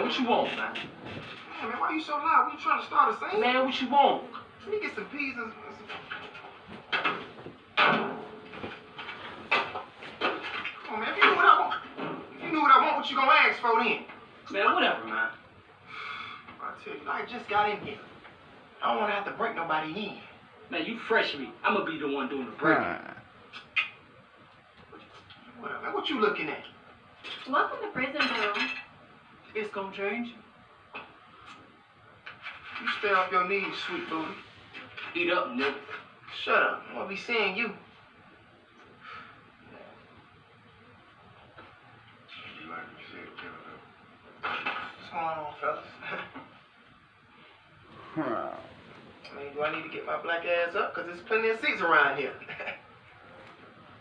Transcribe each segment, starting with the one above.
what you want, man? Man, why you so loud? We trying to start a scene? Man, what you want? Let me get some peas and some... Come on, man. If you knew what I want, what you gonna ask for then? Man, whatever, man. I tell you, I just got in here. I don't want to have to break nobody in. Man, you fresh meat. I'm gonna be the one doing the breaking. Whatever, man. What you looking at? Welcome to prison, Bill. It's gonna change. You stay off your knees, sweet booty. Eat up, nigga. Shut up. I won't be seeing you. What's going on, fellas? I mean, do I need to get my black ass up? Because there's plenty of seats around here.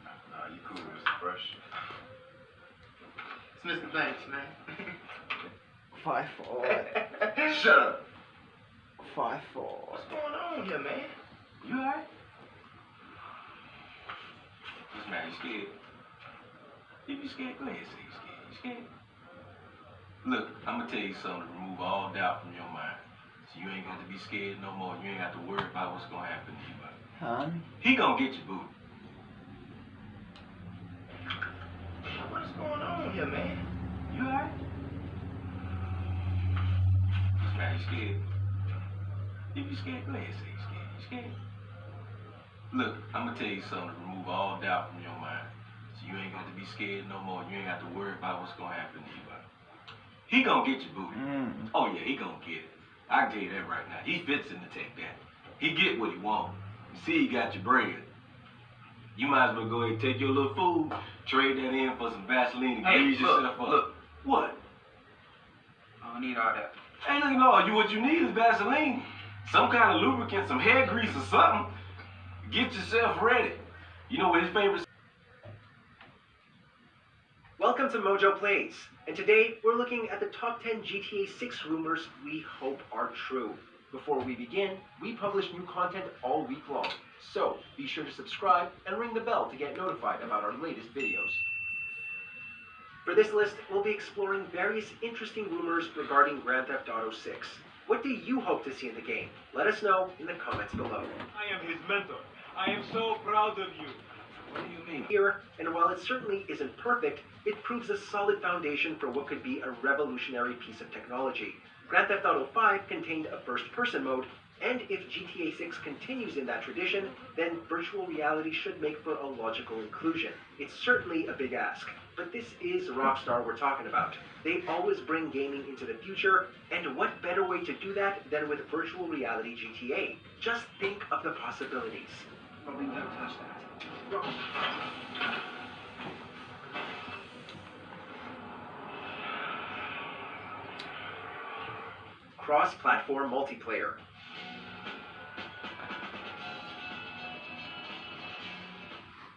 Nah, you cool, Mr. Fresh. It's Mr. Banks, man. 5'4". Shut up. 5'4". What's going on here, man? You alright? This man, you scared? If you scared, go ahead and say you scared. You scared? Look, I'm gonna tell you something to remove all doubt from your mind. So you ain't got to be scared no more. You ain't got to worry about what's gonna happen to you. Huh? He gonna get you, boo. What's going on here, man? You alright? This man, you scared? If you scared, go ahead and say you scared. You scared? Look, I'm gonna tell you something to remove all doubt from your mind. So you ain't got to be scared no more. You ain't got to worry about what's gonna happen to you. He gonna get you, booty. Oh yeah, he gonna get it. I can tell you that right now. He fits in to take that. He get what he want. You see, he got your bread. You might as well go ahead and take your little food, trade that in for some Vaseline and grease yourself up. Look, what? I don't need all that. Hey, look, no, what you need is Vaseline. Some kind of lubricant, some hair grease or something. Get yourself ready. You know what his favorite... Welcome to Mojo Plays, and today we're looking at the top 10 GTA 6 rumors we hope are true. Before we begin, we publish new content all week long, so be sure to subscribe and ring the bell to get notified about our latest videos. For this list, we'll be exploring various interesting rumors regarding Grand Theft Auto 6. What do you hope to see in the game? Let us know in the comments below. I am his mentor. I am so proud of you. What do you mean? Here, and while it certainly isn't perfect, it proves a solid foundation for what could be a revolutionary piece of technology. Grand Theft Auto 5 contained a first-person mode, and if GTA 6 continues in that tradition, then virtual reality should make for a logical inclusion. It's certainly a big ask, but this is Rockstar we're talking about. They always bring gaming into the future, and what better way to do that than with virtual reality GTA? Just think of the possibilities. But we never touch that. Cross-platform multiplayer.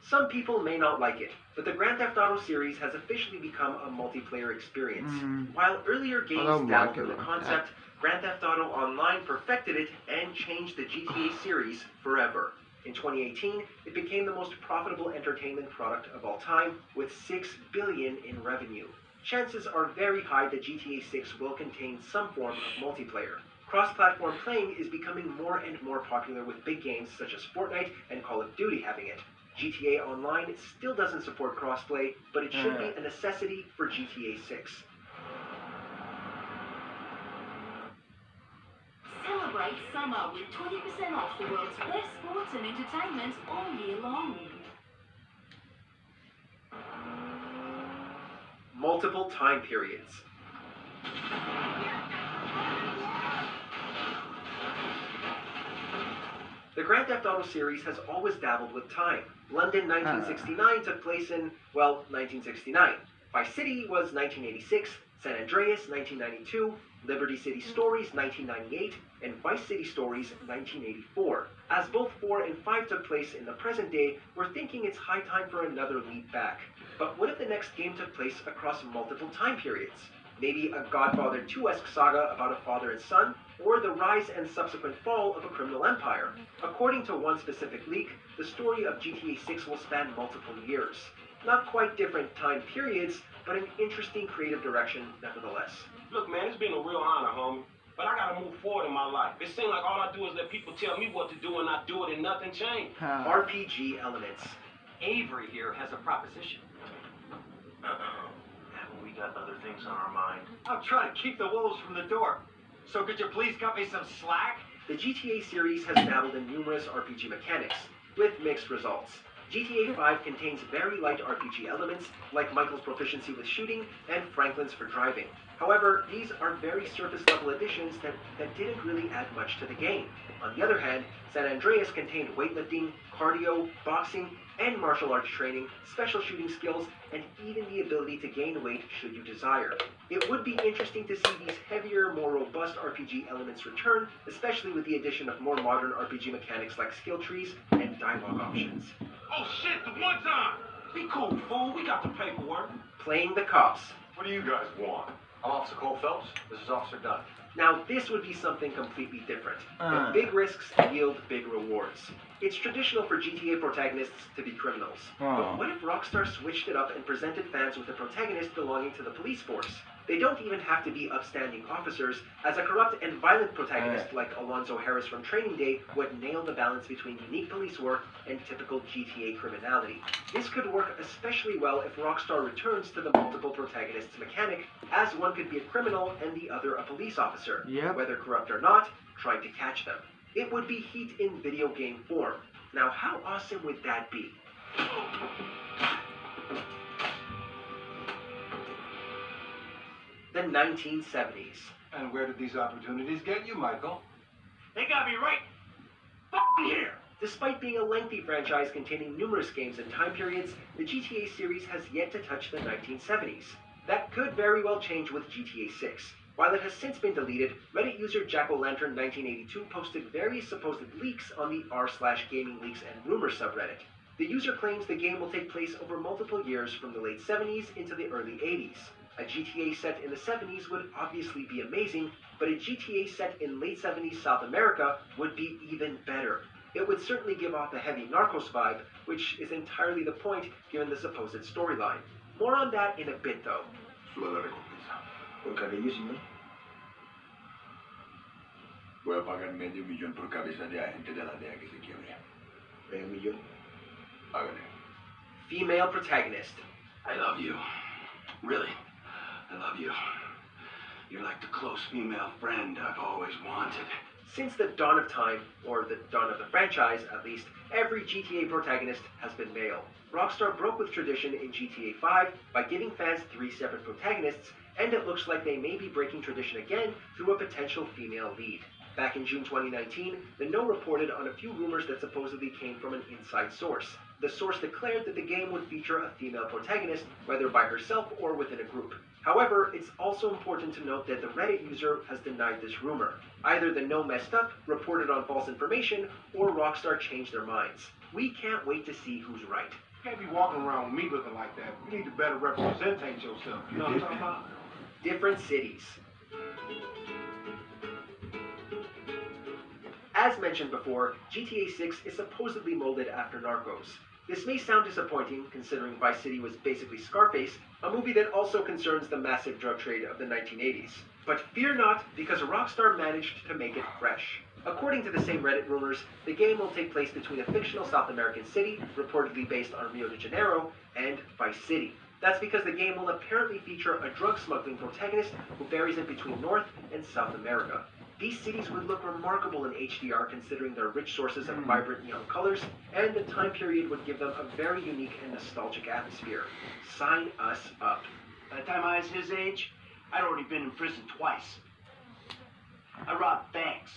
Some people may not like it, but the Grand Theft Auto series has officially become a multiplayer experience. While earlier games dabbled in the concept, Grand Theft Auto Online perfected it and changed the GTA series forever. In 2018, it became the most profitable entertainment product of all time, with $6 billion in revenue. Chances are very high that GTA 6 will contain some form of multiplayer. Cross-platform playing is becoming more and more popular, with big games such as Fortnite and Call of Duty having it. GTA Online still doesn't support crossplay, but it should be a necessity for GTA 6. Celebrate summer with 20% off the world's best sports and entertainment all year long. Multiple time periods. The Grand Theft Auto series has always dabbled with time. London 1969 took place in, well, 1969. Vice City was 1986, San Andreas 1992, Liberty City Stories 1998, and Vice City Stories 1984. As both 4 and 5 took place in the present day, we're thinking it's high time for another leap back. But what if the next game took place across multiple time periods? Maybe a Godfather 2-esque saga about a father and son, or the rise and subsequent fall of a criminal empire. According to one specific leak, the story of GTA 6 will span multiple years. Not quite different time periods, but an interesting creative direction nevertheless. Look, man, it's been a real honor, homie. But I gotta move forward in my life. It seems like all I do is let people tell me what to do and I do it and nothing changed. RPG elements. Avery here has a proposition. Haven't we got other things on our mind? I'm trying to keep the wolves from the door. So could you please cut me some slack? The GTA series has dabbled in numerous RPG mechanics, with mixed results. GTA 5 contains very light RPG elements, like Michael's proficiency with shooting and Franklin's for driving. However, these are very surface-level additions that didn't really add much to the game. On the other hand, San Andreas contained weightlifting, cardio, boxing, and martial arts training, special shooting skills, and even the ability to gain weight should you desire. It would be interesting to see these heavier, more robust RPG elements return, especially with the addition of more modern RPG mechanics like skill trees and dialogue options. Oh shit, the one time! Be cool, fool. We got the paperwork. Playing the cops. What do you guys want? I'm Officer Cole Phelps. This is Officer Dunn. Now, this would be something completely different. But big risks yield big rewards. It's traditional for GTA protagonists to be criminals. But what if Rockstar switched it up and presented fans with a protagonist belonging to the police force? They don't even have to be upstanding officers, as a corrupt and violent protagonist like Alonzo Harris from Training Day would nail the balance between unique police work and typical GTA criminality. This could work especially well if Rockstar returns to the multiple protagonists mechanic, as one could be a criminal and the other a police officer, whether corrupt or not, trying to catch them. It would be Heat in video game form. Now, how awesome would that be? The 1970s. And where did these opportunities get you, Michael? They got me right f***ing here. Despite being a lengthy franchise containing numerous games and time periods, the GTA series has yet to touch the 1970s. That could very well change with GTA 6. While it has since been deleted, Reddit user Jack-O-Lantern1982 posted various supposed leaks on the r/gaming leaks and rumors subreddit. The user claims the game will take place over multiple years from the late 70s into the early 80s. A GTA set in the 70s would obviously be amazing, but a GTA set in late 70s South America would be even better. It would certainly give off a heavy Narcos vibe, which is entirely the point given the supposed storyline. More on that in a bit though. Suba la recompensa. ¿Por cabello, señor? Voy a pagar $500,000 por cabeza de agente de la DEA que se quiebre. ¿$1 millón? Hágale. Female protagonist. I love you. Really. I love you. You're like the close female friend I've always wanted. Since the dawn of time, or the dawn of the franchise at least, every GTA protagonist has been male. Rockstar broke with tradition in GTA 5 by giving fans 3 separate protagonists, and it looks like they may be breaking tradition again through a potential female lead. Back in June 2019, The No reported on a few rumors that supposedly came from an inside source. The source declared that the game would feature a female protagonist, whether by herself or within a group. However, it's also important to note that the Reddit user has denied this rumor. Either The No messed up, reported on false information, or Rockstar changed their minds. We can't wait to see who's right. You can't be walking around with me looking like that. You need to better representate yourself. You know what I'm talking about? Different cities. As mentioned before, GTA 6 is supposedly molded after Narcos. This may sound disappointing, considering Vice City was basically Scarface, a movie that also concerns the massive drug trade of the 1980s. But fear not, because Rockstar managed to make it fresh. According to the same Reddit rumors, the game will take place between a fictional South American city, reportedly based on Rio de Janeiro, and Vice City. That's because the game will apparently feature a drug smuggling protagonist who varies in between North and South America. These cities would look remarkable in HDR considering their rich sources of vibrant neon colors, and the time period would give them a very unique and nostalgic atmosphere. Sign us up. By the time I was his age, I'd already been in prison twice. I robbed banks.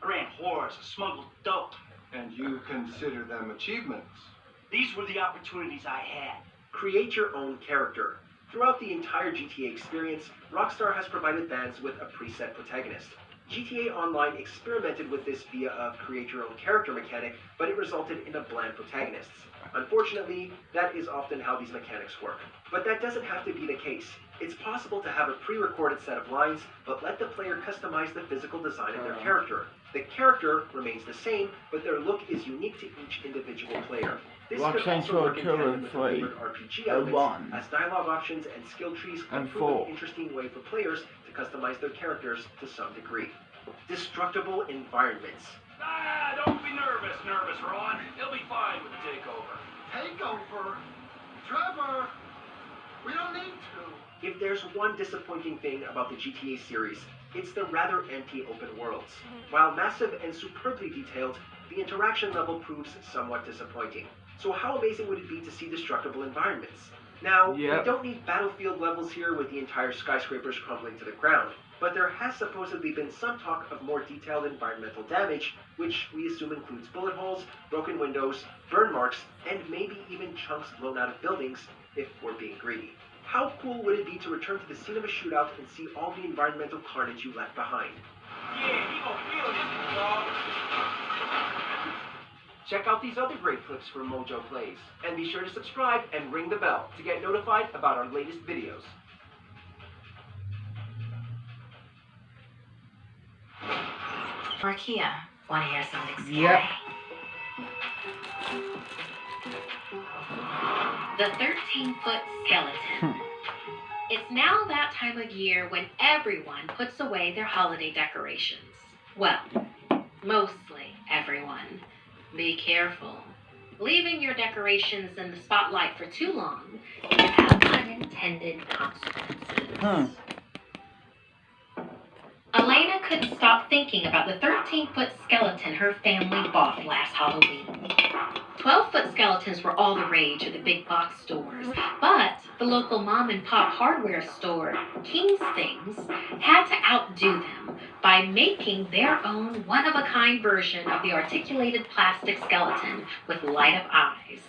I ran whores. I smuggled dope. And you consider them achievements? These were the opportunities I had. Create your own character. Throughout the entire GTA experience, Rockstar has provided fans with a preset protagonist. GTA Online experimented with this via a create-your-own character mechanic, but it resulted in a bland protagonist. Unfortunately, that is often how these mechanics work. But that doesn't have to be the case. It's possible to have a pre-recorded set of lines, but let the player customize the physical design of their character. The character remains the same, but their look is unique to each individual player. This could also work in tandem with favorite RPG elements, as dialogue options and skill trees could prove an interesting way for players to customize their characters to some degree. Destructible environments. Don't be nervous, Ron. He'll be fine with the takeover. Takeover? Trevor, we don't need to. If there's one disappointing thing about the GTA series, it's the rather empty open worlds. While massive and superbly detailed, the interaction level proves somewhat disappointing. So how amazing would it be to see destructible environments? Now, we don't need battlefield levels here with the entire skyscrapers crumbling to the ground, but there has supposedly been some talk of more detailed environmental damage, which we assume includes bullet holes, broken windows, burn marks, and maybe even chunks blown out of buildings, if we're being greedy. How cool would it be to return to the scene of a shootout and see all the environmental carnage you left behind? Yeah, he gonna feel this, dog. Check out these other great clips from Mojo Plays, and be sure to subscribe and ring the bell to get notified about our latest videos. Markia, wanna hear something scary? Yep. The 13-foot skeleton. It's now that time of year when everyone puts away their holiday decorations. Well, mostly everyone. Be careful. Leaving your decorations in the spotlight for too long can have unintended consequences. Elena couldn't stop thinking about the 13-foot skeleton her family bought last Halloween. 12-foot skeletons were all the rage at the big box stores, but the local mom-and-pop hardware store, King's Things, had to outdo them by making their own one-of-a-kind version of the articulated plastic skeleton with light-up eyes.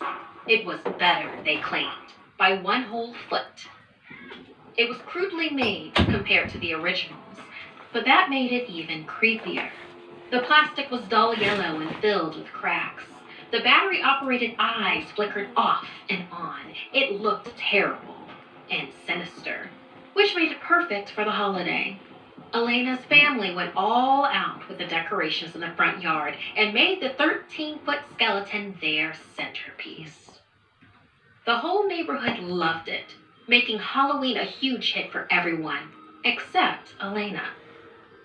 It was better, they claimed, by one whole foot. It was crudely made compared to the originals, but that made it even creepier. The plastic was dull yellow and filled with cracks. The battery-operated eyes flickered off and on. It looked terrible and sinister, which made it perfect for the holiday. Elena's family went all out with the decorations in the front yard and made the 13-foot skeleton their centerpiece. The whole neighborhood loved it, making Halloween a huge hit for everyone, except Elena.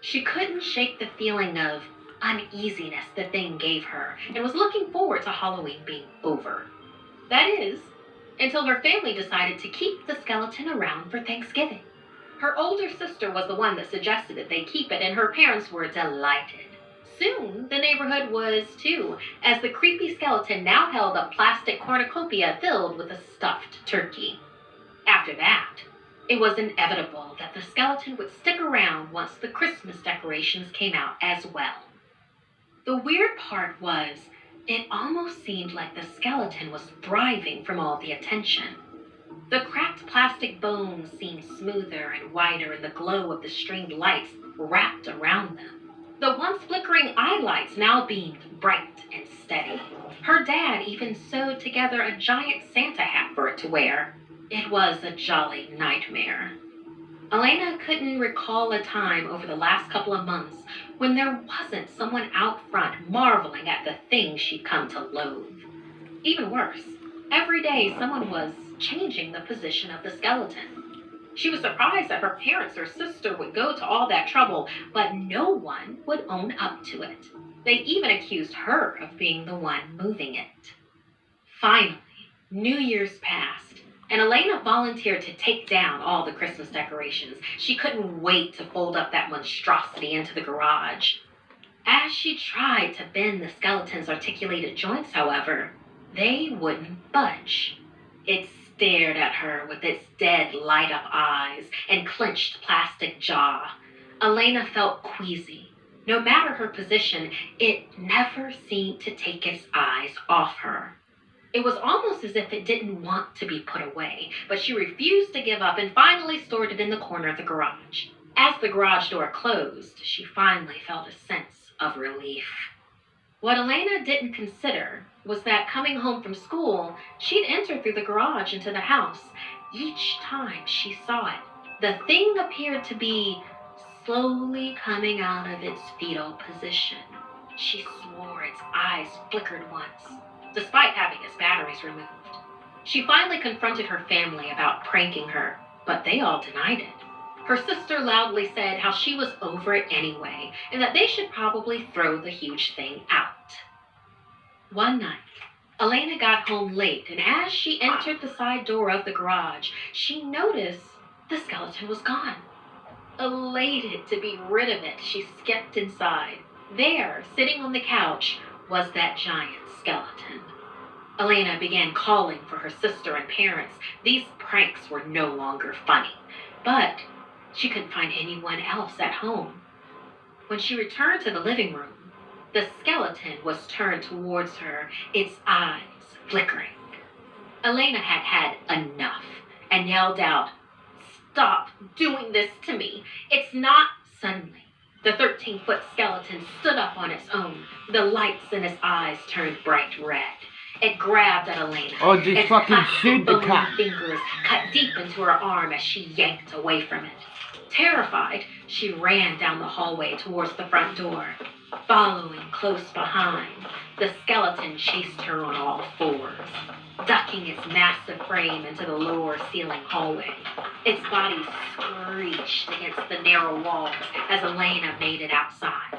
She couldn't shake the feeling of uneasiness the thing gave her and was looking forward to Halloween being over. That is, until her family decided to keep the skeleton around for Thanksgiving. Her older sister was the one that suggested that they keep it, and her parents were delighted. Soon, the neighborhood was too, as the creepy skeleton now held a plastic cornucopia filled with a stuffed turkey. After that, it was inevitable that the skeleton would stick around once the Christmas decorations came out as well. The weird part was, it almost seemed like the skeleton was thriving from all the attention. The cracked plastic bones seemed smoother and whiter in the glow of the stringed lights wrapped around them. The once flickering eye lights now beamed bright and steady. Her dad even sewed together a giant Santa hat for it to wear. It was a jolly nightmare. Elena couldn't recall a time over the last couple of months when there wasn't someone out front marveling at the thing she'd come to loathe. Even worse, every day someone was changing the position of the skeleton. She was surprised that her parents or sister would go to all that trouble, but no one would own up to it. They even accused her of being the one moving it. Finally, New Year's passed, and Elena volunteered to take down all the Christmas decorations. She couldn't wait to fold up that monstrosity into the garage. As she tried to bend the skeleton's articulated joints, however, they wouldn't budge. It stared at her with its dead light-up eyes and clenched plastic jaw. Elena felt queasy. No matter her position, it never seemed to take its eyes off her. It was almost as if it didn't want to be put away, but she refused to give up and finally stored it in the corner of the garage. As the garage door closed, she finally felt a sense of relief. What Elena didn't consider was that coming home from school, she'd enter through the garage into the house. Each time she saw it, the thing appeared to be slowly coming out of its fetal position. She swore its eyes flickered once, despite having its batteries removed. She finally confronted her family about pranking her, but they all denied it. Her sister loudly said how she was over it anyway, and that they should probably throw the huge thing out. One night, Elena got home late, and as she entered the side door of the garage, she noticed the skeleton was gone. Elated to be rid of it, she skipped inside. There, sitting on the couch, was that giant skeleton. Elena began calling for her sister and parents. These pranks were no longer funny, but she couldn't find anyone else at home. When she returned to the living room, the skeleton was turned towards her, its eyes flickering. Elena had had enough and yelled out, "Stop doing this to me. It's not." Suddenly, the 13-foot skeleton stood up on its own. The lights in its eyes turned bright red. It grabbed at Elena. Oh, just its fucking plastic shoot the bony cat. fingers cut deep into her arm as she yanked away from it. Terrified, she ran down the hallway towards the front door. Following close behind, the skeleton chased her on all fours, ducking its massive frame into the lower ceiling hallway. Its body screeched against the narrow walls as Elena made it outside.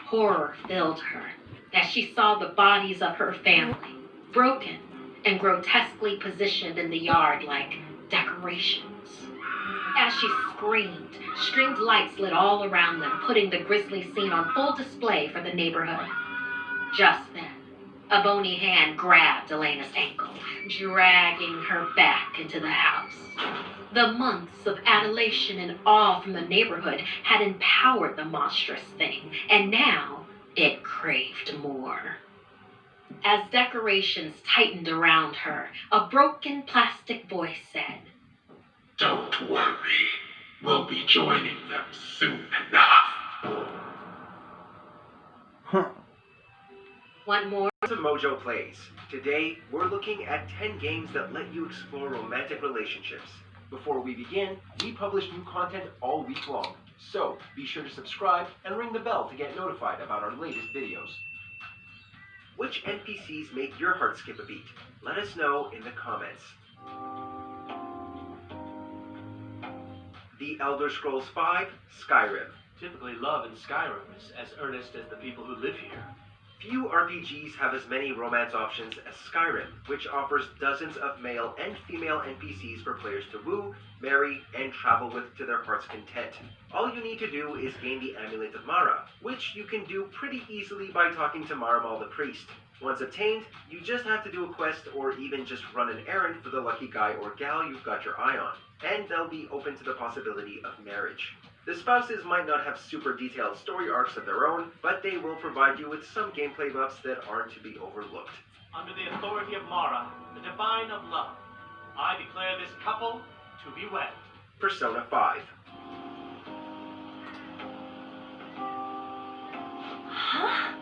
Horror filled her as she saw the bodies of her family, broken and grotesquely positioned in the yard like decorations. As she screamed, stringed lights lit all around them, putting the grisly scene on full display for the neighborhood. Just then, a bony hand grabbed Elena's ankle, dragging her back into the house. The months of adulation and awe from the neighborhood had empowered the monstrous thing, and now it craved more. As decorations tightened around her, a broken plastic voice said, Don't worry. We'll be joining them soon enough. "Want more?" To Mojo Plays. Today, we're looking at 10 games that let you explore romantic relationships. Before we begin, we publish new content all week long, so be sure to subscribe and ring the bell to get notified about our latest videos. Which NPCs make your heart skip a beat? Let us know in the comments. The Elder Scrolls V, Skyrim. Typically, love in Skyrim is as earnest as the people who live here. Few RPGs have as many romance options as Skyrim, which offers dozens of male and female NPCs for players to woo, marry, and travel with to their heart's content. All you need to do is gain the Amulet of Mara, which you can do pretty easily by talking to Maramal the priest. Once obtained, you just have to do a quest or even just run an errand for the lucky guy or gal you've got your eye on, and they'll be open to the possibility of marriage. The spouses might not have super detailed story arcs of their own, but they will provide you with some gameplay buffs that aren't to be overlooked. Under the authority of Mara, the divine of love, I declare this couple to be wed. Persona 5. Huh?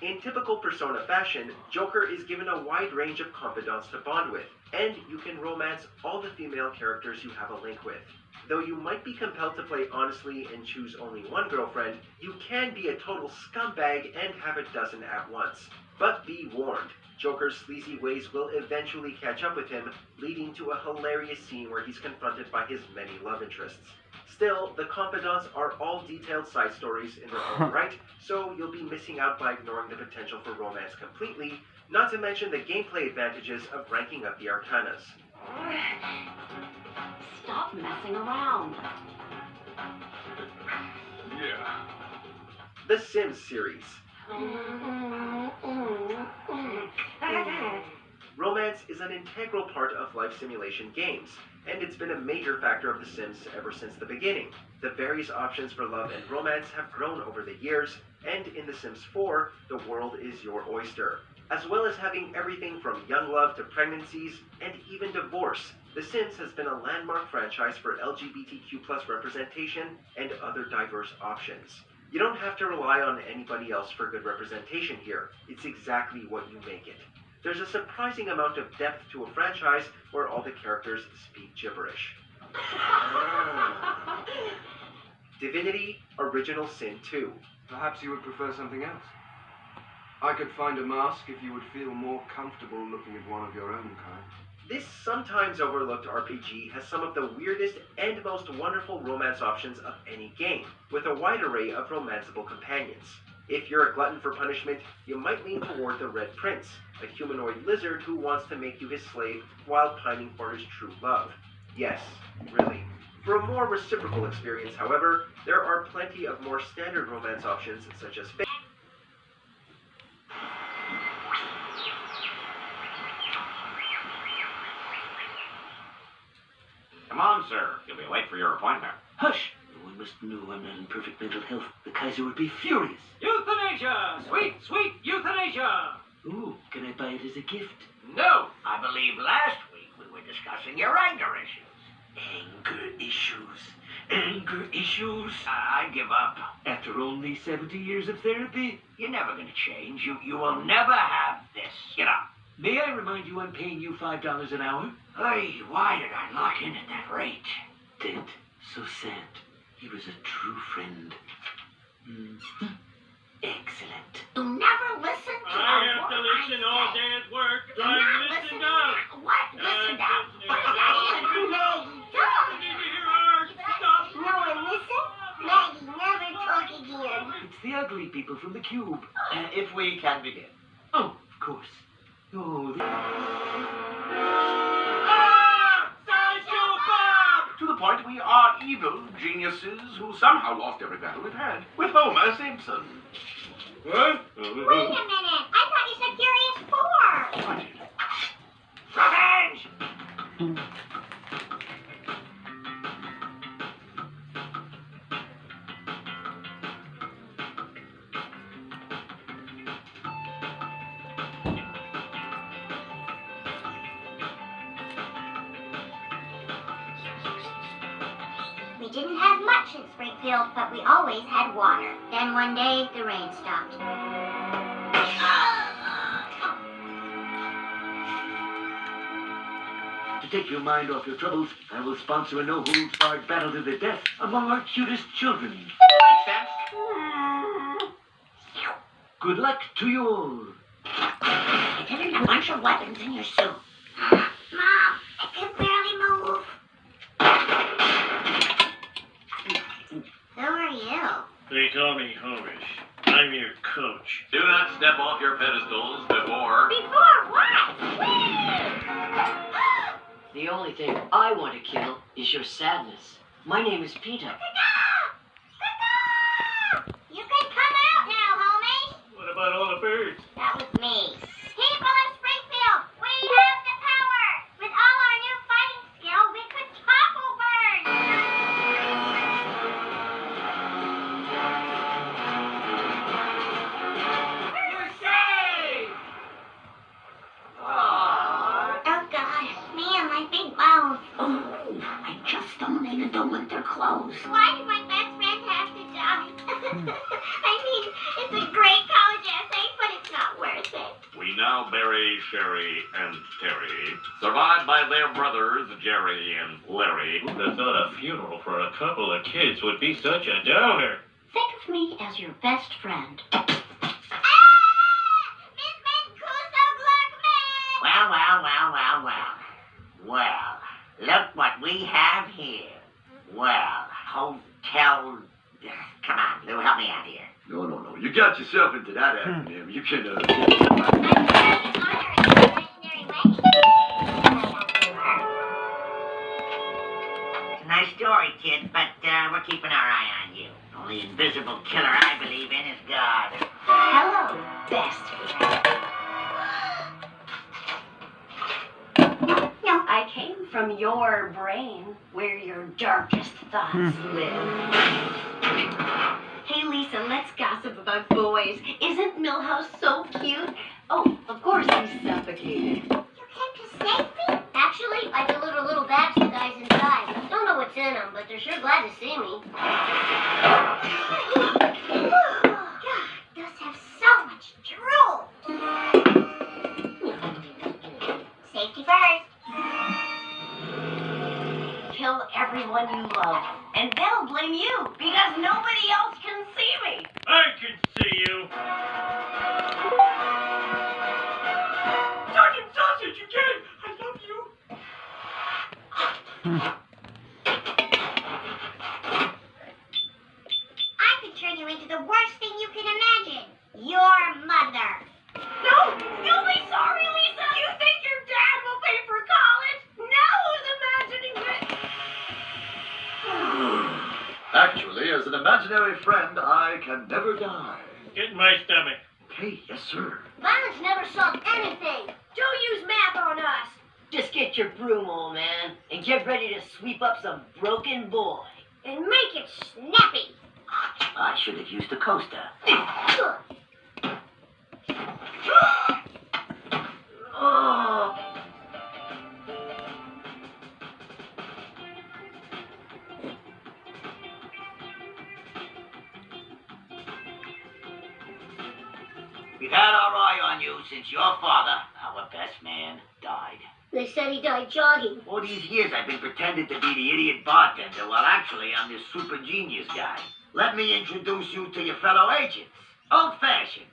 In typical Persona fashion, Joker is given a wide range of confidants to bond with, and you can romance all the female characters you have a link with. Though you might be compelled to play honestly and choose only one girlfriend, you can be a total scumbag and have a dozen at once. But be warned, Joker's sleazy ways will eventually catch up with him, leading to a hilarious scene where he's confronted by his many love interests. Still, the confidants are all detailed side stories in their own right, so you'll be missing out by ignoring the potential for romance completely, not to mention the gameplay advantages of ranking up the arcanas. Stop messing around. Yeah. The Sims series. Romance is an integral part of life simulation games, and it's been a major factor of The Sims ever since the beginning. The various options for love and romance have grown over the years, and in The Sims 4, the world is your oyster. As well as having everything from young love to pregnancies, and even divorce, The Sims has been a landmark franchise for LGBTQ+ representation and other diverse options. You don't have to rely on anybody else for good representation here. It's exactly what you make it. There's a surprising amount of depth to a franchise where all the characters speak gibberish. Divinity Original Sin 2. Perhaps you would prefer something else. I could find a mask if you would feel more comfortable looking at one of your own kind. This sometimes overlooked RPG has some of the weirdest and most wonderful romance options of any game, with a wide array of romanceable companions. If you're a glutton for punishment, you might lean toward the Red Prince, a humanoid lizard who wants to make you his slave while pining for his true love. Yes, really. For a more reciprocal experience, however, there are plenty of more standard romance options such as Come on, sir. You'll be late for your appointment. Hush! No one must know I'm not in perfect mental health. The Kaiser would be furious. Euthanasia! Sweet, sweet euthanasia! Ooh, can I buy it as a gift? No, I believe last week we were discussing your anger issues. Anger issues. Anger issues. I give up. After only 70 years of therapy? You're never going to change. You will never have this. Get up. May I remind you I'm paying you $5 an hour? Hey, why did I lock in at that rate? Dead. So sad. He was a true friend. Excellent. You never listen to I have to listen all day at work. I'm listened up. What? Listen up. What is that even? Maggie, Stop. no one listen? Maggie, never talk again. It's the ugly people from the cube. If we can begin. Oh, of course. Oh, To the point we are evil geniuses who somehow lost every battle we've had with Homer Simpson. What? Wait a minute. I thought you said Furious 4. Revenge! We didn't have much in Springfield, but we always had water. Then one day, the rain stopped. to take your mind off your troubles, I will sponsor a no-holds-barred battle to the death among our cutest children. Makes sense. Good luck to you all. I didn't have a bunch of weapons in your suit. Mom, I can barely move. Who are you? They call me Homish. I'm your coach. Do not step off your pedestals before... Before what? The only thing I want to kill is your sadness. My name is Peter. You can come out now, homie. What about all the birds? That was me. People of Springfield, we have the power. With all our new fighting skill, we could topple birds. You're safe! Oh, God. Me and my big bones. Oh, I just donated the winter clothes. Why did my best friend have to die? I mean, it's a great college essay, but it's not worth it. We now bury Sherry and Terry, survived by their brothers, Jerry and Larry. Who'd thought a funeral for a couple of kids would be such a downer? Think of me as your best friend. Well, look what we have here. Well, hotel... Come on, Lou, help me out here. No. You got yourself into that acronym. You can, It's a nice story, kid, but we're keeping our eye on you. The only invisible killer I believe in is God. Hello, best friend. No, I came from your brain, where your darkest thoughts live. Hey, Lisa, let's gossip about boys. Isn't Milhouse so cute? Oh, of course he's suffocated. You came to save me? Actually, I deliver little bags to guys inside. Don't know what's in them, but they're sure glad to see me. God, does have so much drool. Safety first. Kill everyone you love, and they'll blame you because nobody else can see me. I can see you. Sergeant Sausage, again! I love you. friend, I can never die. Get in my stomach. Okay, yes, sir. Violence never solved anything. Don't use math on us. Just get your broom, old man, and get ready to sweep up some broken boy. And make it snappy. I should have used a coaster. Oh. We've had our eye on you since your father, our best man, died. They said he died jogging. All these years I've been pretending to be the idiot bartender, while actually I'm this super genius guy. Let me introduce you to your fellow agents. Old-fashioned.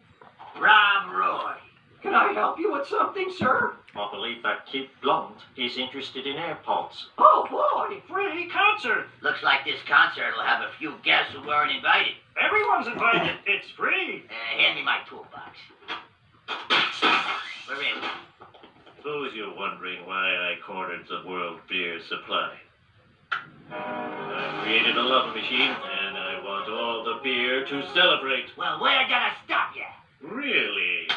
Rob Roy. Can I help you with something, sir? I believe that kid Blonde is interested in AirPods. Oh, boy, free concert. Looks like this concert will have a few guests who weren't invited. Everyone's invited. It's free. Hand me my toolbox. We're in. Suppose you're wondering why I cornered the world beer supply. I created a love machine, and I want all the beer to celebrate. Well, we're gonna stop you. Really?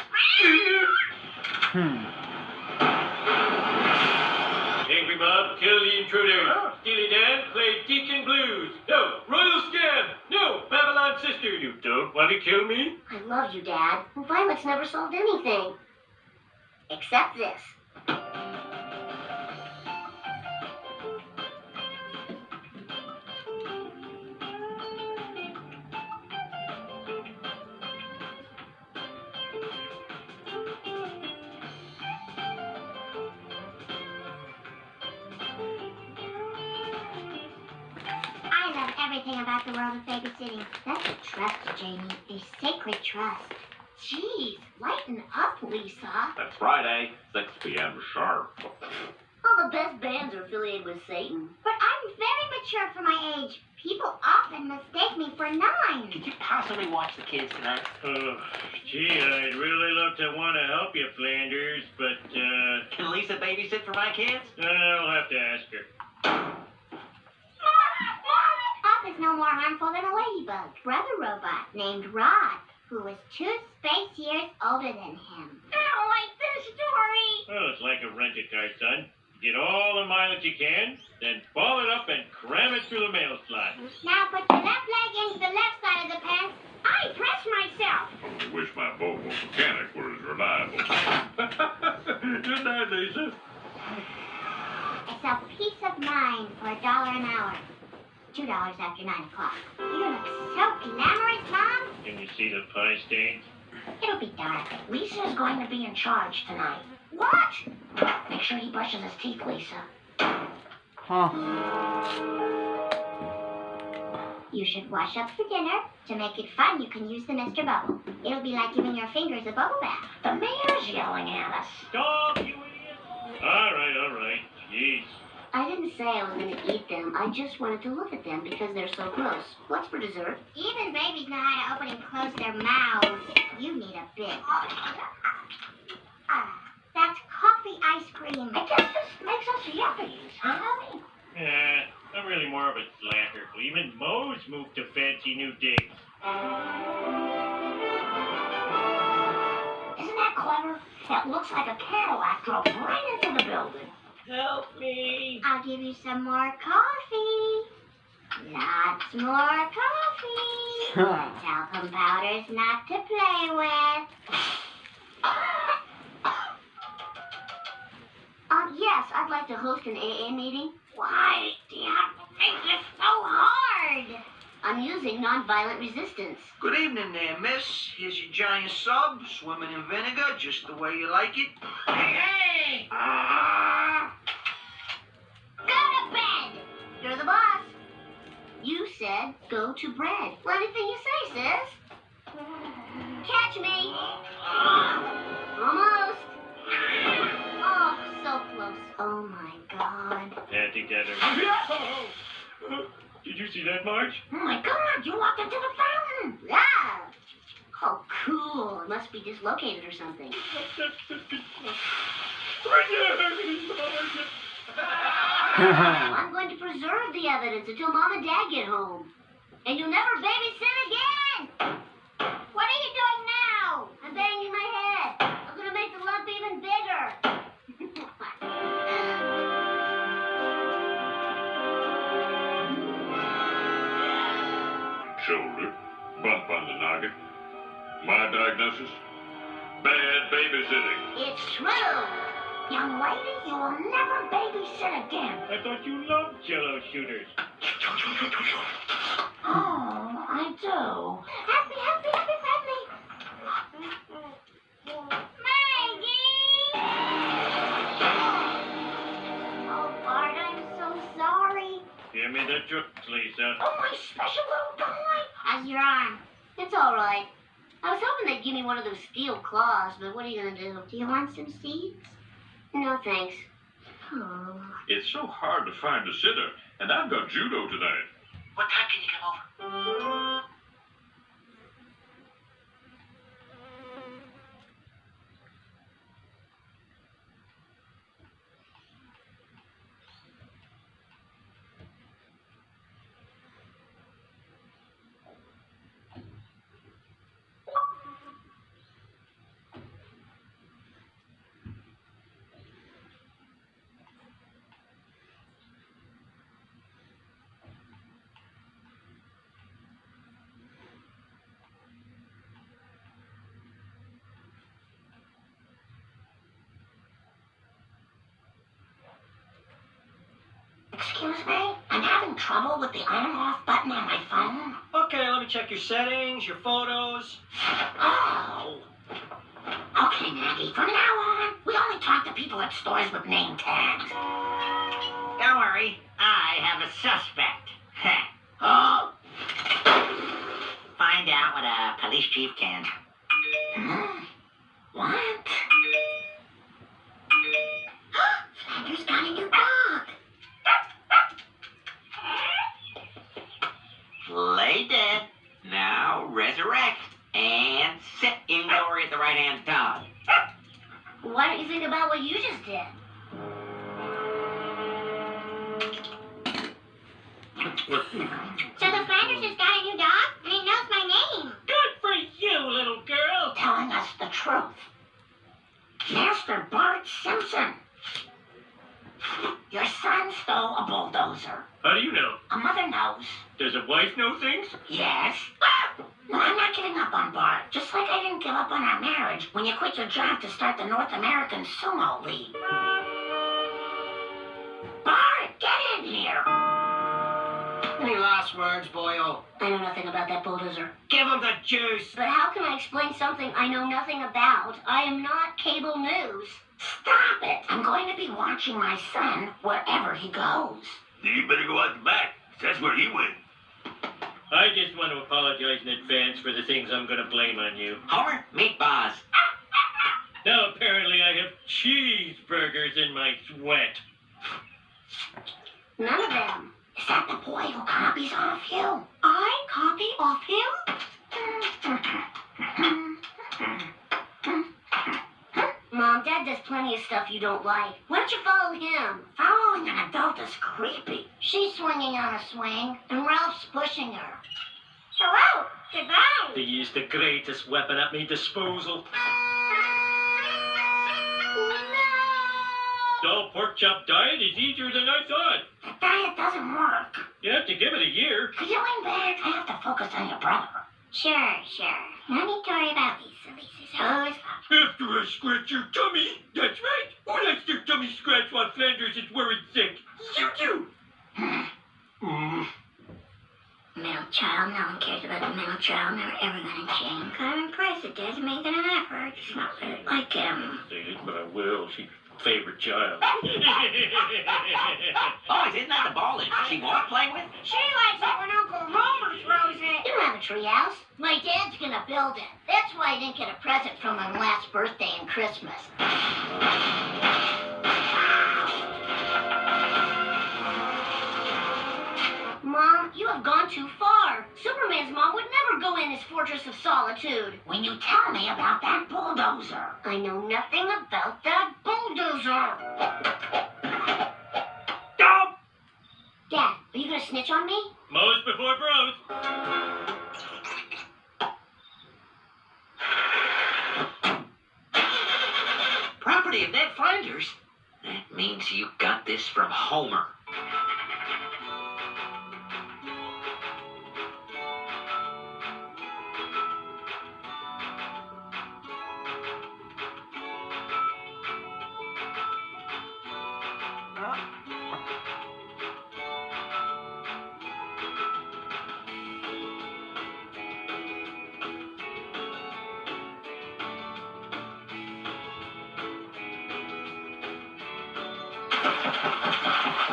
Angry Bob, kill the intruder. Steely Dan, play Deacon Blues. No, Royal Scam. No, Babylon Sister. You don't want to kill me? I love you, Dad. Violence never solved anything. Except this. I love everything about the world of babysitting. That's a trust, Jamie. A sacred trust. Jeez, lighten up, Lisa. That's Friday, 6 p.m. sharp. All the best bands are affiliated with Satan. But I'm very mature for my age. People often mistake me for 9. Could you possibly watch the kids tonight? Gee, I'd really love to want to help you, Flanders, but, Can Lisa babysit for my kids? I'll have to ask her. Pop is no more harmful than a ladybug. Brother robot named Rod, who was 2 space years older than him. I don't like this story. Well, it's like a rent-a-car, son. Get all the mileage you can, then ball it up and cram it through the mail slot. Now put your left leg into the left side of the pants. I press myself. I wish my Volvo mechanic were as reliable. Good night, Lisa. It's a peace of mind for $1 an hour. $2 after 9 o'clock. You look so glamorous, Mom. Can you see the pie stains? It'll be dark. Lisa's going to be in charge tonight. What? Make sure he brushes his teeth, Lisa. Huh. You should wash up for dinner. To make it fun, you can use the Mr. Bubble. It'll be like giving your fingers a bubble bath. The mayor's yelling at us. Stop, you idiot! All right. Jeez. I didn't say I was going to eat them. I just wanted to look at them because they're so gross. What's for dessert? Even babies know how to open and close their mouths. You need a bit. That's coffee ice cream. I guess this makes us yuppies, huh? I'm really more of a slacker. Even Moe's moved to fancy new digs. Isn't that clever? That looks like a Cadillac drove right into the building. Help me. I'll give you some more coffee. Lots more coffee. Talcum powder's not to play with. Yes, I'd like to host an AA meeting. Why do you have to make this so hard? I'm using nonviolent resistance. Good evening there, miss. Here's your giant sub, swimming in vinegar, just the way you like it. Hey! Go to bed! You're the boss. You said go to bed. Well, anything you say, sis. Catch me. Almost. Oh, so close. Oh, my God. Panty tether. Did you see that, Marge? Oh, my God, you walked into the fountain. Yeah. Oh, cool. It must be dislocated or something. I'm going to preserve the evidence until Mom and Dad get home. And you'll never babysit again! What are you doing now? I'm banging my head. I'm gonna make the lump even bigger. Shoulder, bump on the noggin. My diagnosis? Bad babysitting. It's true. Young lady, you will never babysit again. I thought you loved Jello shooters. Oh, I do. Happy, happy, happy, happy. Maggie! Oh, Bart, I'm so sorry. Give me the jokes, Lisa. Oh, my special little toy. How's your arm? It's all right. I was hoping they'd give me one of those steel claws, but what are you gonna do? Do you want some seeds? No, thanks. Oh. It's so hard to find a sitter, and I've got judo tonight. What time can you come over? Excuse me? I'm having trouble with the on-off button on my phone. Okay, let me check your settings, your photos. Oh. Okay, Maggie, from now on, we only talk to people at stores with name tags. Don't worry, I have a suspect. Oh. Find out what a police chief can. What? Flanders got a new dog. Lay dead. Now resurrect. And sit in glory at the right hand of God. Why don't you think about what you just did? So the Flanders has got a new dog? And he knows my name. Good for you, little girl. Telling us the truth. Master Bart Simpson. Your son stole a bulldozer. How do you know? A mother knows. Does a wife know things? Yes. No, I'm not giving up on Bart. Just like I didn't give up on our marriage when you quit your job to start the North American Sumo League. Bart, get in here. Any last words, boyo? I know nothing about that bulldozer. Give him the juice. But how can I explain something I know nothing about? I am not cable news. Stop it! I'm going to be watching my son wherever he goes. Then you better go out the back. That's where he went. I just want to apologize in advance for the things I'm going to blame on you. Homer, meet Boz. Now apparently I have cheeseburgers in my sweat. None of them. Is that the boy who copies off you? I copy off him? Mom, Dad does plenty of stuff you don't like. Why don't you follow him? Following an adult is creepy. She's swinging on a swing, and Ralph's pushing her. Hello, goodbye. He is the greatest weapon at my disposal. The pork chop diet is easier than I thought. The diet doesn't work. You have to give it a year. Could you lean back? I have to focus on your brother. Sure. No need to worry about Lisa. Lisa's always up. After I scratch your tummy. That's right. Who likes their tummy scratched while Flanders is worried sick? You do. Middle child, no one cares about the middle child, never ever gonna change. Gotta impress it, Dad's making an effort. It's not really like him. But I will. She's favorite child. Boys, isn't that the ball that she won't play with? She likes it when Uncle Homer throws it. You don't have a treehouse. My dad's gonna build it. That's why I didn't get a present from him last birthday and Christmas. Mom, you have gone too far. Superman's mom would never go in his fortress of solitude. When you tell me about that bulldozer. I know nothing about that bulldozer. Dad, Are you gonna snitch on me? Moe's before bros. Property of Ned Flanders? That means you got this from Homer.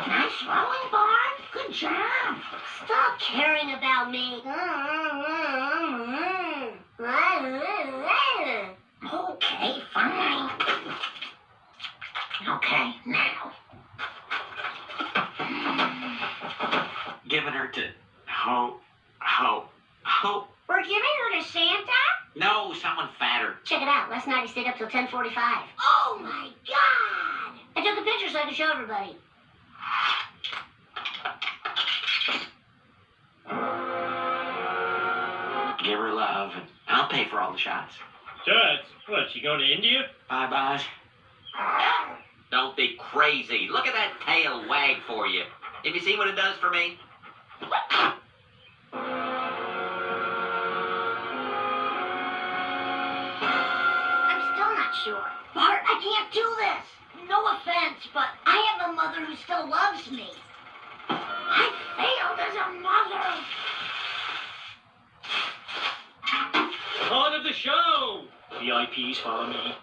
Nice rolling, Bart. Good job. Stop caring about me. Okay, fine. Okay, now. Giving her to Ho. We're giving her to Santa? No, someone fatter. Check it out. Last night he stayed up till 10:45. Oh my God! I took a picture so I could show everybody. Give her love, and I'll pay for all the shots. Shots? What, she going to India? Bye-byes. Don't be crazy. Look at that tail wag for you. Have you seen what it does for me? I'm still not sure. Bart, I can't do this. No offense, but I have a mother who still loves me. I failed as a mother. Part of the show. VIPs follow me.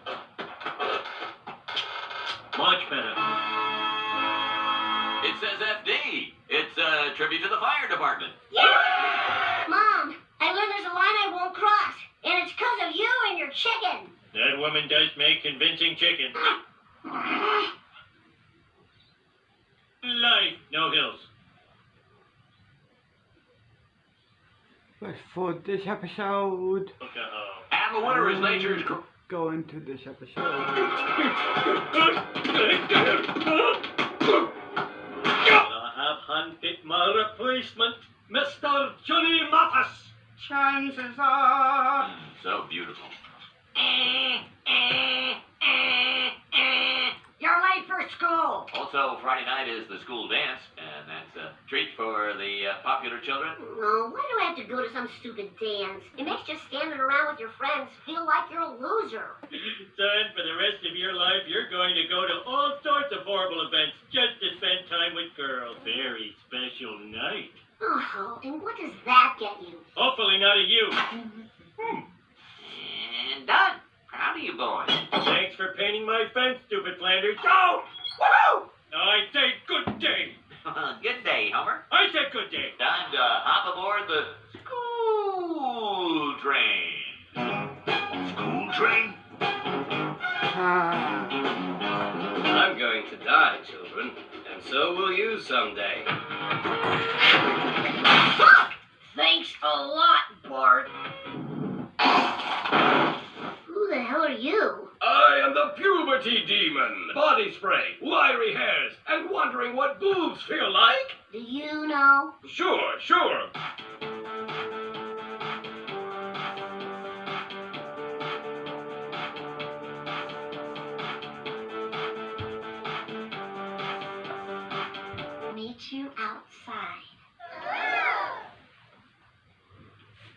Much better. It says FD. It's a tribute to the fire department. Yeah! Mom, I learned there's a line I won't cross, and it's because of you and your chicken. That woman does make convincing chicken. Life, no hills. But for this episode, And the winner is nature's... go into this episode. I have handpicked my replacement, Mr. Johnny Mathis. Chances are... So beautiful. You're late for school. Also, Friday night is the school dance, and that's a treat for the popular children. No, why do I have to go to some stupid dance? It makes just standing around with your friends feel like you're a loser. Son, for the rest of your life, you're going to go to all sorts of horrible events just to spend time with girls. Very special night. Oh, and what does that get you? Hopefully not a you. And done. Proud of you, boys. Thanks for painting my fence, stupid Flanders. Go! Woohoo! I say good day. Good day, Homer. I said good day. Time to hop aboard the school train. School train? I'm going to die, children, and so will you someday. Thanks a lot, Bart. Who the hell are you? I am the puberty demon. Body spray, wiry hairs, and wondering what boobs feel like? Do you know? Sure. Meet you outside.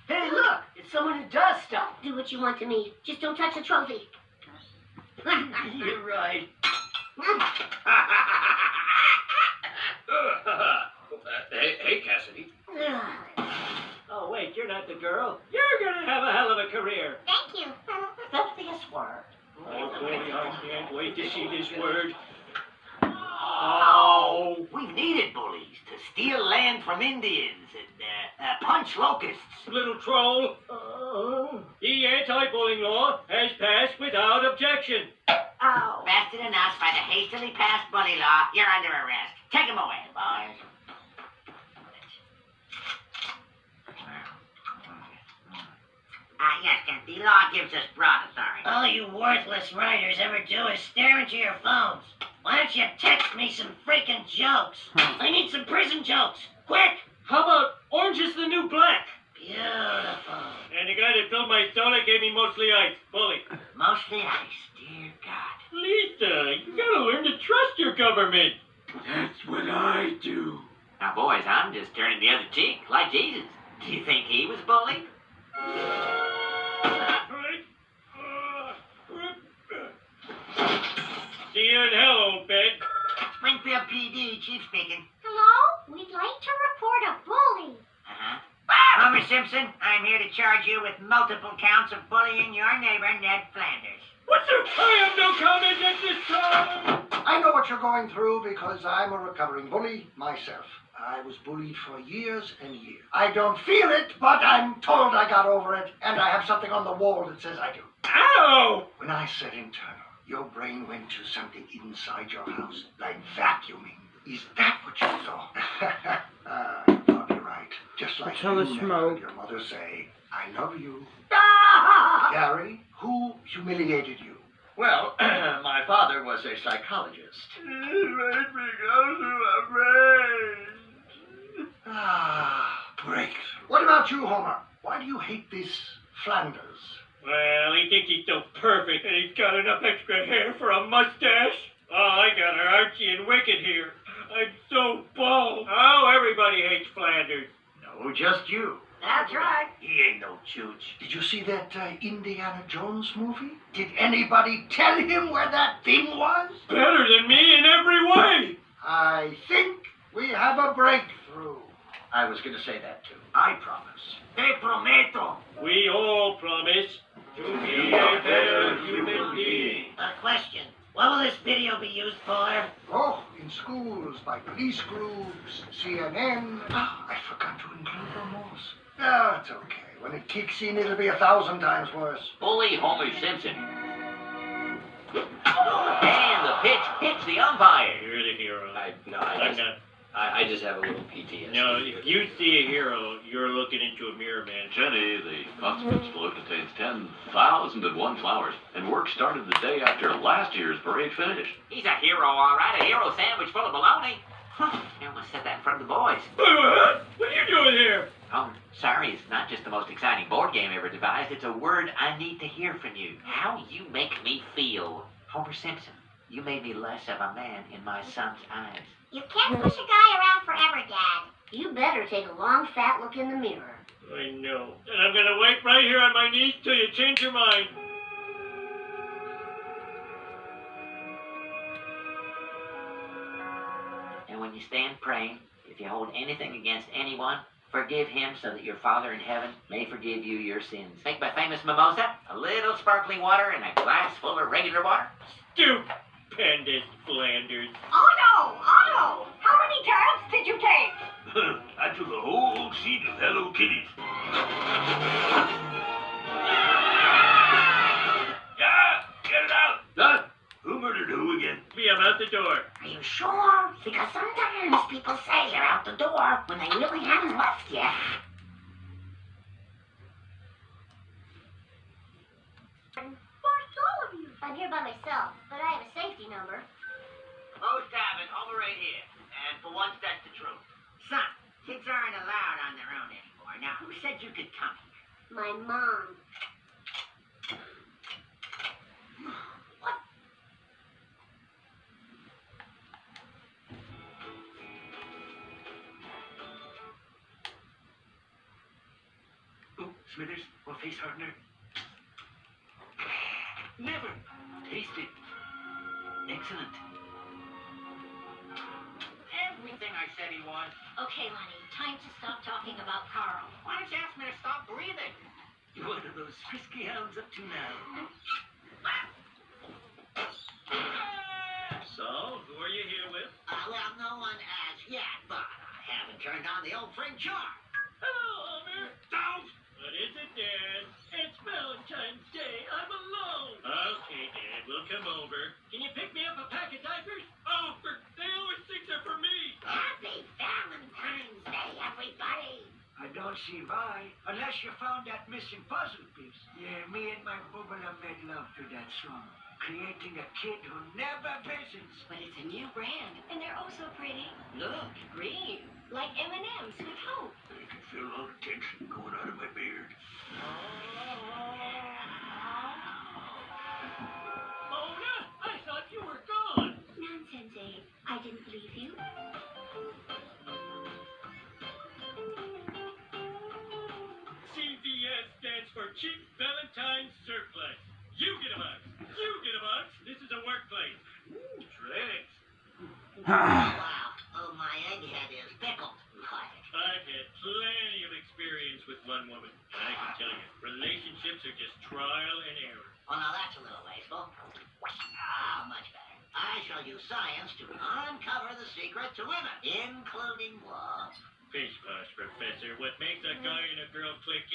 Hey, look! It's someone who does stuff. Do what you want to me. Just don't touch the trophy. You're right. Hey, Cassidy. Oh, wait, you're not the girl. You're gonna have a hell of a career. Thank you. That's this word. Oh, boy, I can't wait to see this word. Oh, we needed bullies to steal land from Indians and punch locusts. Little troll. The anti-bullying law has passed without objection. Oh. Bested in us by the hastily passed bully law, you're under arrest. Take him away, boys. yes, Kent. The law gives us broad authority. All you worthless writers ever do is stare into your phones. Why don't you text me some freaking jokes? I need some prison jokes. Quick! How about Orange is the New Black? Beautiful. And the guy that filled my soda gave me mostly ice. Bully. Mostly ice, dear God. Lisa, you gotta learn to trust your government. That's what I do. Now, boys, I'm just turning the other cheek, like Jesus. Do you think he was bullied? See you in hell, old bed. Springfield PD, chief speaking. Hello? We'd like to report a bully. Homer Simpson, I'm here to charge you with multiple counts of bullying your neighbor, Ned Flanders. What's your I have no comment at this time. I know what you're going through because I'm a recovering bully myself. I was bullied for years and years. I don't feel it, but I'm told I got over it, and I have something on the wall that says I do. Ow! When I said internal, your brain went to something inside your house, like vacuuming. Is that what you saw? You're probably right. Just like you never heard your mother say, I love you. Gary, who humiliated you? Well, my father was a psychologist. It made me go to my brain. Breakthrough. What about you, Homer? Why do you hate this Flanders? Well, he thinks he's so perfect and he's got enough extra hair for a mustache. Oh, I got her Archie and Wicked here. I'm so bald. Oh, everybody hates Flanders. No, just you. That's right. He ain't no chooch. Did you see that Indiana Jones movie? Did anybody tell him where that thing was? Better than me in every way. I think we have a breakthrough. I was going to say that too. I promise. Te prometo. We all promise to be a better human being. A question. What will this video be used for? Oh, in schools, by police groups, CNN. I forgot to include remorse. It's okay. When it kicks in, it'll be 1,000 times worse. Bully Homer Simpson. And the pitch hits the umpire. You're the hero. I'm not. I just have a little PTSD. No, if you see a hero, you're looking into a mirror, man. Jenny, the Constance float contains 10,001 flowers, and work started the day after last year's parade finished. He's a hero, all right. A hero sandwich full of baloney. I almost said that in front of the boys. What? What are you doing here? Oh, sorry, it's not just the most exciting board game ever devised. It's a word I need to hear from you. How you make me feel. Homer Simpson, you made me less of a man in my son's eyes. You can't push a guy around forever, Dad. You better take a long, fat look in the mirror. I know. And I'm gonna wait right here on my knees till you change your mind. And when you stand praying, if you hold anything against anyone, forgive him so that your Father in heaven may forgive you your sins. Make my famous mimosa, a little sparkling water and a glass full of regular water. Stupendous Flanders. Otto! Otto! How many turnips did you take? I took a whole sheet of Hello Kitties. Yeah, get it out. Done. Who murdered who again? Me, I'm out the door. Are you sure? Because sometimes people say you're out the door when they really haven't left yet. I'm here by myself, but I have a safety number. Most of it, over right here. And for once, that's the truth. Son, kids aren't allowed on their own anymore. Now, who said you could come here? My mom. Oh, Smithers, or face hardener? Never. Taste it. Excellent. Everything I said he was. Okay, Lenny, time to stop talking about Carl. Why don't you ask me to stop breathing? You're one of those frisky hounds up to now. So, who are you here with? Well, no one as yet, but I haven't turned on the old French charm. Hello, Homer. Don't! What is it, Dad? It's Valentine's Day. I'm alone. Okay, Dad, we'll come over. Can you pick me up a pack of diapers? Oh, they always think they're for me. Happy Valentine's Day, everybody. I don't don't see why. Unless you found that missing puzzle piece. Yeah, me and my bubbler made love to that song. Creating a kid who never visits. But it's a new brand, and they're oh so pretty. Look, green. Like M&M's with hope. I can feel all the tension going out of my beard. Mona, I thought you were gone. Nonsense, Abe. I didn't leave you. CVS stands for Cheap Valentine's Surplus. You get a box. You get a box. This is a workplace. Ooh, tricks. Wow. Oh, my egghead is pickled. I've had plenty of experience with one woman. I can tell you, relationships are just trial and error. Oh, now that's a little wasteful. Ah, much better. I shall use science to uncover the secret to women, including love. Fish posh, Professor. What makes a guy and a girl click